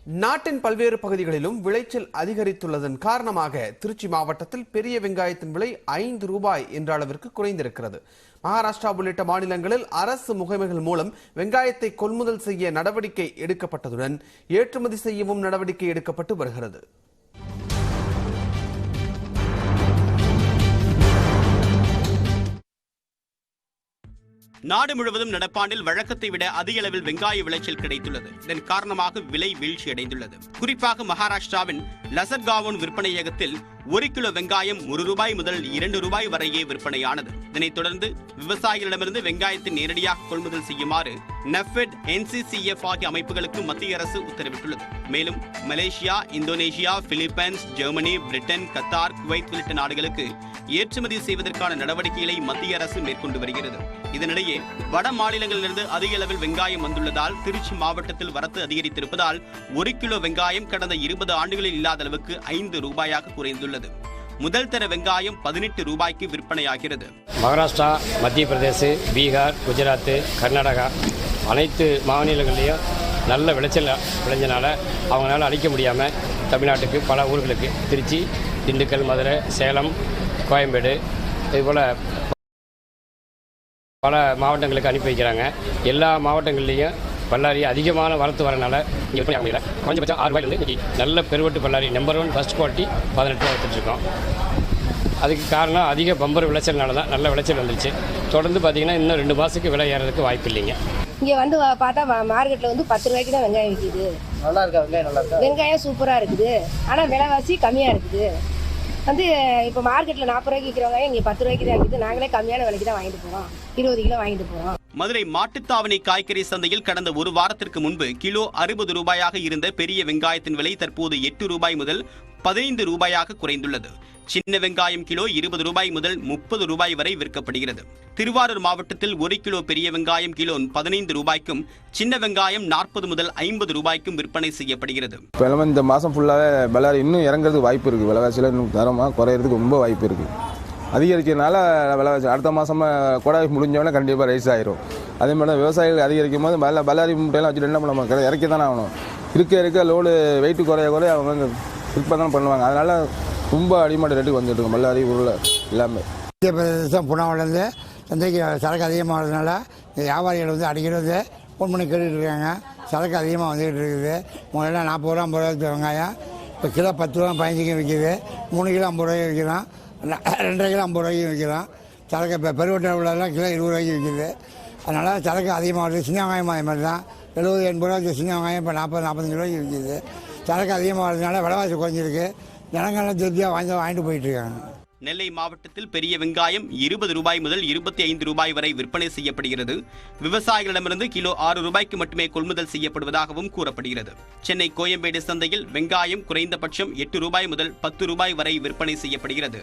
நாட்டின் பல்வேறு பகுதிகளிலும் விளைச்சல் அதிகரித்துள்ளதன் காரணமாக திருச்சி மாவட்டத்தில் பெரிய வெங்காயத்தின் விலை 5 ரூபாய் என்ற அளவிற்கு குறைந்திருக்கிறது. மகாராஷ்டிரா உள்ளிட்ட மாநிலங்களில் அரசு முகமைகள் மூலம் வெங்காயத்தை கொள்முதல் செய்ய நடவடிக்கை எடுக்கப்பட்டதுடன் ஏற்றுமதி செய்யவும் நடவடிக்கை எடுக்கப்பட்டு வருகிறது. நாடு முழுவதும் நடப்பாண்டில் வழக்கத்தை விட அதிக அளவில் வெங்காய விளைச்சல் கிடைத்துள்ளது. இதன் காரணமாக விலை வீழ்ச்சியடைந்துள்ளது. குறிப்பாக மகாராஷ்டிராவின் லசர்காவோன் விற்பனையகத்தில் 1 கிலோ வெங்காயம் 1 ரூபாய் முதல் 2 ரூபாய் வரையே விற்பனையானது. இதனைத் தொடர்ந்து விவசாயிகளிடமிருந்து வெங்காயத்தை நேரடியாக கொள்முதல் செய்யுமாறு நெஃபெட், NCCF ஆகிய அமைப்புகளுக்கு மத்திய அரசு உத்தரவிட்டுள்ளது. மேலும் Malaysia, Indonesia, Philippines, Germany, Britain, Qatar, Kuwait உள்ளிட்ட நாடுகளுக்கு ஏற்றுமதி செய்வதற்கான நடவடிக்கைகளை மத்திய அரசு மேற்கொண்டு வருகிறது. இதனிடையே வட மாநிலங்களிலிருந்து அதிக அளவில் வெங்காயம் வந்துள்ளதால் திருச்சி மாவட்டத்தில் வரத்து அதிகரித்திருப்பதால் 1 கிலோ வெங்காயம் கடந்த 20 ஆண்டுகளில் இல்லாத அளவுக்கு 5 ரூபாயாக குறைந்துள்ளது. முதல் தர வெங்காயம் 18 ரூபாய்க்கு விற்பனையாகிறது. மகாராஷ்டிரா, மத்திய பிரதேச, பீகார், குஜராத், கர்நாடகா அனைத்து மாநிலங்களையும் நல்ல விளைச்சல் விளைஞ்சனால அவங்களால அழிக்க முடியாமல் தமிழ்நாட்டுக்கு பல ஊர்களுக்கு திருச்சி, திண்டுக்கல், மதுரை, சேலம், கோயம்பேடு இதுபோல் பல மாவட்டங்களுக்கு அனுப்பி வைக்கிறாங்க. எல்லா மாவட்டங்கள்லேயும் பல்லாரி அதிகமான வரத்து வரனால விற்பனை ஆகல. குறைஞ்சபட்சம் 6 ரூபாயிலிருந்து இன்றைக்கி நல்ல பெருவட்டு பல்லாரி நம்பர் 1 ஃபர்ஸ்ட் குவாலிட்டி 18 ரூபா எடுத்துகிட்ருக்கோம். அதுக்கு காரணம் அதிக பம்பர் விளைச்சல்னால தான் நல்ல விளைச்சல் வந்துருச்சு. தொடர்ந்து பார்த்தீங்கன்னா இன்னும் 2 மாதத்துக்கு விலை ஏறதுக்கு வாய்ப்பு இல்லைங்க. இங்கே வந்து பார்த்தா மார்க்கெட்டில் வந்து 10 ரூபாய்க்கு தான் வெங்காயம் விற்கிது. நல்லா இருக்கா வெங்காயம்? நல்லா இருக்கா? வெங்காயம் சூப்பராக இருக்குது. ஆனால் விலைவாசி கம்மியாக இருக்குது. வந்து இப்போ மார்க்கெட்டில் 40 ரூபாய்க்கு விற்கிற வெங்காயம் இங்கே 10 ரூபாய்க்கு தான் இருக்குது. நாங்களே கம்மியான விலைக்கு தான் வாங்கிட்டு போகிறோம். 20 கிலோ வாங்கிட்டு போகிறோம். மதுரை மாட்டுத்தாவணி காய்கறி சந்தையில் கடந்த 1 வாரத்திற்கு முன்பு கிலோ 60 ரூபாயாக இருந்த பெரிய வெங்காயத்தின் விலை தற்போது 8 ரூபாய் முதல் 15 ரூபாயாக குறைந்துள்ளது. சின்ன வெங்காயம் கிலோ 20 ரூபாய் முதல் 30 ரூபாய் வரை விற்கப்படுகிறது. திருவாரூர் மாவட்டத்தில் 1 கிலோ பெரிய வெங்காயம் கிலோ 15 ரூபாய்க்கும், சின்ன வெங்காயம் 40 முதல் 50 ரூபாய்க்கும் விற்பனை செய்யப்படுகிறது. இந்த மாதம் ஃபுல்லாகவே பல்லாரி இன்னும் இறங்குறதுக்கு வாய்ப்பு இருக்குது. விலைவாசியில் இன்னும் தரமாக குறையிறதுக்கு ரொம்ப வாய்ப்பு இருக்குது. அதிகரிக்கிறதுனால விலைவாசி அடுத்த மாதம் கொடை முடிஞ்சவொடனே கண்டிப்பாக ரைஸ் ஆயிரும். அதே மாதிரி தான் விவசாயிகள் அதிகரிக்கும் போது பல்லாரி மூட்டையெல்லாம் வச்சுட்டு என்ன பண்ண இறக்கி தானே ஆகணும். இருக்க லோடு வெயிட்டு குறைய அவங்க விற்பனை தான் பண்ணுவாங்க. அதனால் ரொம்ப அடிமாட்ட ரேட்டுக்கு வந்துட்டு இருக்கும் பல்லாரி உருளை எல்லாமே. மத்திய பிரதேசம் புனாவிலேருந்து சந்தைக்கு சரக்கு அதிகமாகிறதுனால வியாபாரிகள் வந்து அடிக்கடி வந்து ஃபோன் பண்ணி கேட்டுட்டு இருக்காங்க. சரக்கு அதிகமாக வந்துக்கிட்டு இருக்குது. முதல்ல 40 ரூபா 50 ரூபா வெங்காயம் இப்போ கிலோ 10 ரூபா 15 விற்கிது. 3 கிலோ 50 ரூபாய்க்கு விற்கிறான். 2.5 கிலோ 50 ரூபாய்க்கு விற்கிறான். சரக்கு இப்போ பெருவட்ட உள்ளதெல்லாம் கிலோ 20 ரூபாய்க்கு விற்கிது. அதனால் சரக்கு அதிகமாகுது. சின்ன வெங்காயம் அதே மாதிரி தான் 70-80 ரூபா சின்ன வெங்காயம் இப்போ 40-45 ரூபாய்க்கு விற்கிது. சரக்கு அதிகமாகிறதுனால விலைவாசி குறைஞ்சிருக்கு. ஜனங்கள்லாம் திருப்தியாக வாங்கிட்டு போயிட்டு இருக்காங்க. நெல்லை மாவட்டத்தில் பெரிய வெங்காயம் 20 ரூபாய் முதல் 25 ரூபாய் வரை விற்பனை செய்யப்படுகிறது. விவசாயிகளிடமிருந்து கிலோ 6 ரூபாய்க்கு மட்டுமே கொள்முதல் செய்யப்படுவதாகவும் கூறப்படுகிறது. சென்னை கோயம்பேடு சந்தையில் வெங்காயம் குறைந்தபட்சம் 8 ரூபாய் முதல் 10 ரூபாய் வரை விற்பனை செய்யப்படுகிறது.